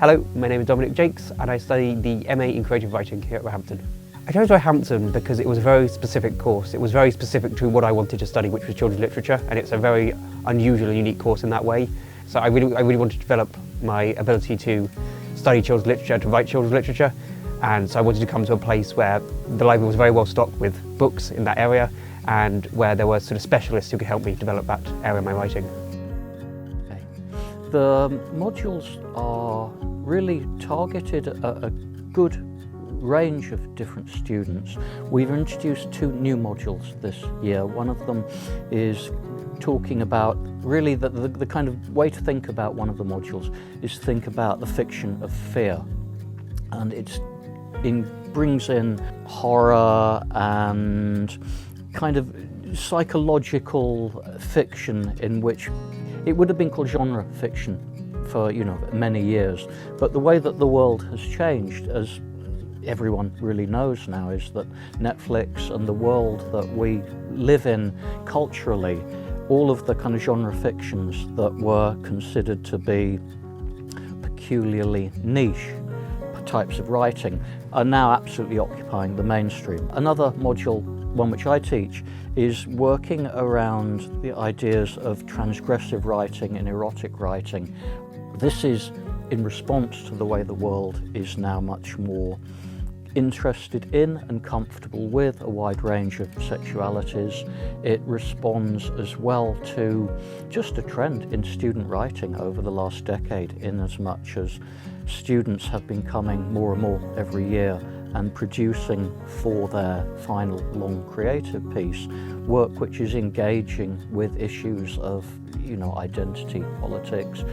Hello, my name is Dominic Jakes and I study the MA in Creative Writing here at Roehampton. I chose Roehampton because it was a very specific course. It was very specific to what I wanted to study, which was children's literature, and it's a very unusual and unique course in that way. So I really wanted to develop my ability to study children's literature, to write children's literature, and so I wanted to come to a place where the library was very well stocked with books in that area and where there were sort of specialists who could help me develop that area of my writing. Okay. The modules are really targeted at a good range of different students. We've introduced 2 new modules this year. One of them is talking about really the kind of way to think about one of the modules is think about the fiction of fear, and it brings in horror and kind of psychological fiction, in which it would have been called genre fiction for many years, but the way that the world has changed, as everyone really knows now, is that Netflix and the world that we live in culturally, all of the kind of genre fictions that were considered to be peculiarly niche types of writing are now absolutely occupying the mainstream. Another module, one which I teach, is working around the ideas of transgressive writing and erotic writing. This is in response to the way the world is now much more interested in and comfortable with a wide range of sexualities. It responds as well to just a trend in student writing over the last decade, in as much as students have been coming more and more every year and producing for their final long creative piece work which is engaging with issues of identity, politics,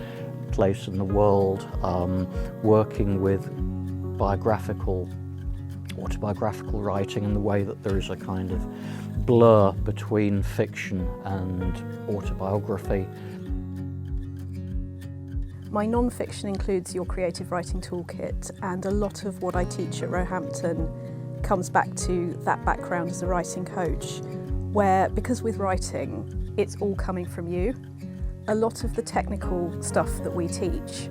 place in the world, working with autobiographical writing in the way that there is a kind of blur between fiction and autobiography. My non-fiction includes your creative writing toolkit, and a lot of what I teach at Roehampton comes back to that background as a writing coach, where, because with writing, it's all coming from you. A lot of the technical stuff that we teach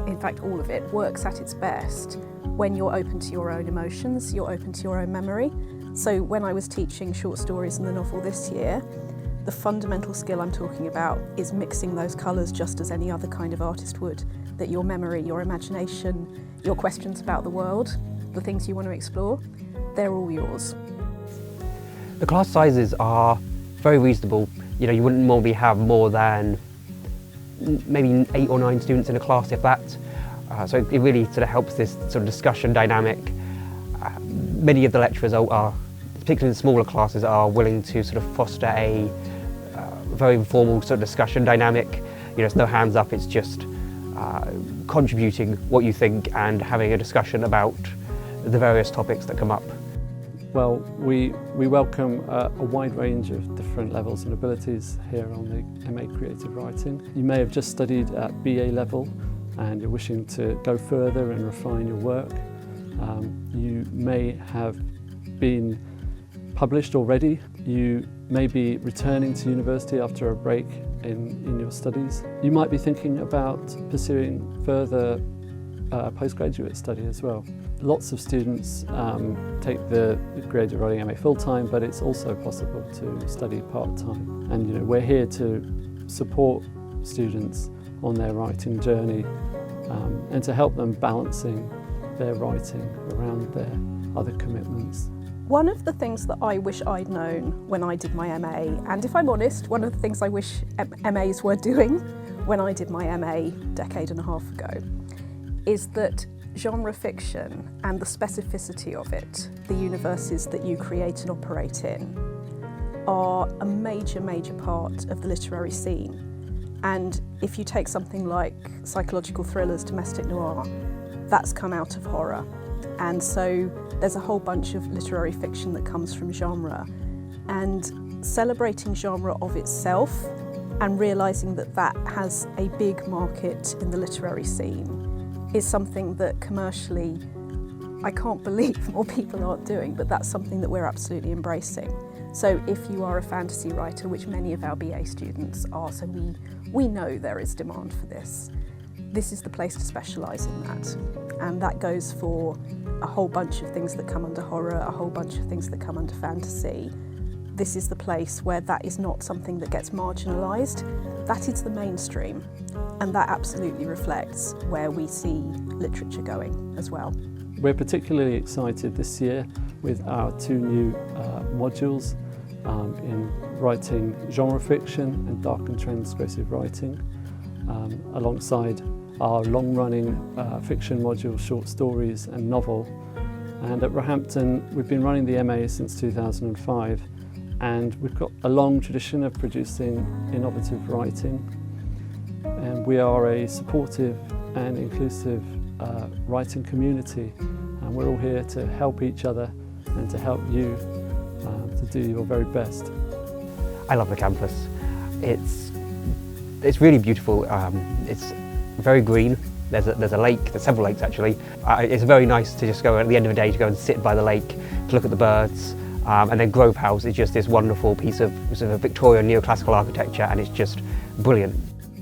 in fact all of it, works at its best when you're open to your own emotions, you're open to your own memory. So when I was teaching short stories in the novel this year, the fundamental skill I'm talking about is mixing those colours just as any other kind of artist would, that your memory, your imagination, your questions about the world, the things you want to explore, they're all yours. The class sizes are very reasonable. You wouldn't normally have more than maybe 8 or 9 students in a class, if that. So it really sort of helps this sort of discussion dynamic. Many of the lecturers are, particularly in smaller classes, are willing to sort of foster a very informal sort of discussion dynamic. It's no hands up, it's just contributing what you think and having a discussion about the various topics that come up. Well, we welcome a wide range of different levels and abilities here on the MA Creative Writing. You may have just studied at BA level and you're wishing to go further and refine your work. You may have been published already. You may be returning to university after a break in your studies. You might be thinking about pursuing further postgraduate study as well. Lots of students take the creative writing MA full-time, but it's also possible to study part-time. And we're here to support students on their writing journey and to help them balancing their writing around their other commitments. One of the things that I wish I'd known when I did my MA, and if I'm honest, one of the things I wish MAs were doing when I did my MA a decade and a half ago, is that genre fiction and the specificity of it, the universes that you create and operate in, are a major part of the literary scene. And if you take something like psychological thrillers, domestic noir, that's come out of horror. And so there's a whole bunch of literary fiction that comes from genre. And celebrating genre of itself and realising that that has a big market in the literary scene is something that commercially I can't believe more people aren't doing, but that's something that we're absolutely embracing. So if you are a fantasy writer, which many of our BA students are, so we know there is demand for this, this is the place to specialise in that. And that goes for a whole bunch of things that come under horror, a whole bunch of things that come under fantasy. This is the place where that is not something that gets marginalised. That is the mainstream, and that absolutely reflects where we see literature going as well. We're particularly excited this year with our 2 new modules in writing genre fiction and dark and transgressive writing, alongside our long-running fiction module, short stories and novel. And at Roehampton, we've been running the MA since 2005, and we've got a long tradition of producing innovative writing. And we are a supportive and inclusive writing community, and we're all here to help each other and to help you to do your very best. I love the campus. It's really beautiful. It's very green. There's a lake, there's several lakes actually. It's very nice to just go at the end of the day to go and sit by the lake, to look at the birds. And then Grove House is just this wonderful piece of sort of Victorian neoclassical architecture, and it's just brilliant.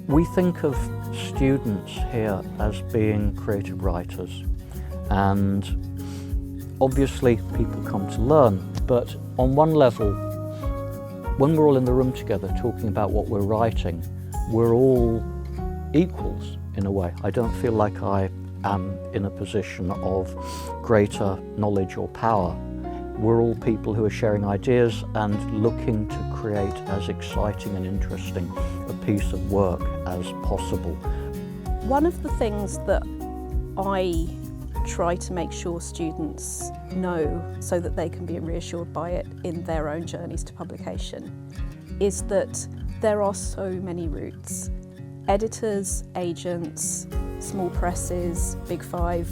We think of students here as being creative writers, and obviously people come to learn, but on one level, when we're all in the room together talking about what we're writing, we're all equals in a way. I don't feel like I am in a position of greater knowledge or power. We're all people who are sharing ideas and looking to create as exciting and interesting a piece of work as possible. One of the things that I try to make sure students know so that they can be reassured by it in their own journeys to publication is that there are so many routes. Editors, agents, small presses, Big Five,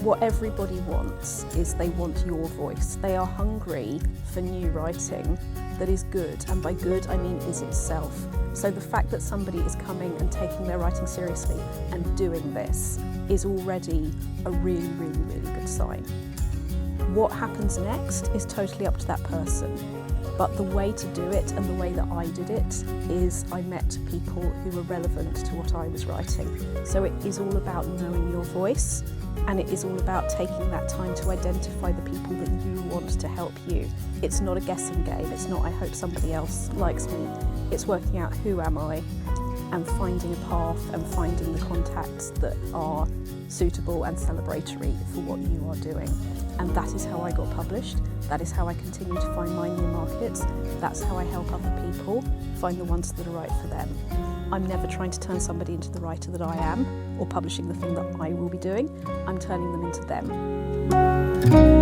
what everybody wants is they want your voice. They are hungry for new writing that is good, and by good I mean is itself. So the fact that somebody is coming and taking their writing seriously and doing this is already a really, really, really good sign. What happens next is totally up to that person. But the way to do it, and the way that I did it, is I met people who were relevant to what I was writing. So it is all about knowing your voice, and it is all about taking that time to identify the people that you want to help you. It's not a guessing game, it's not I hope somebody else likes me. It's working out who am I, and finding a path and finding the contacts that are suitable and celebratory for what you are doing. And that is how I got published. That is how I continue to find my new markets. That's how I help other people find the ones that are right for them. I'm never trying to turn somebody into the writer that I am or publishing the thing that I will be doing. I'm turning them into them.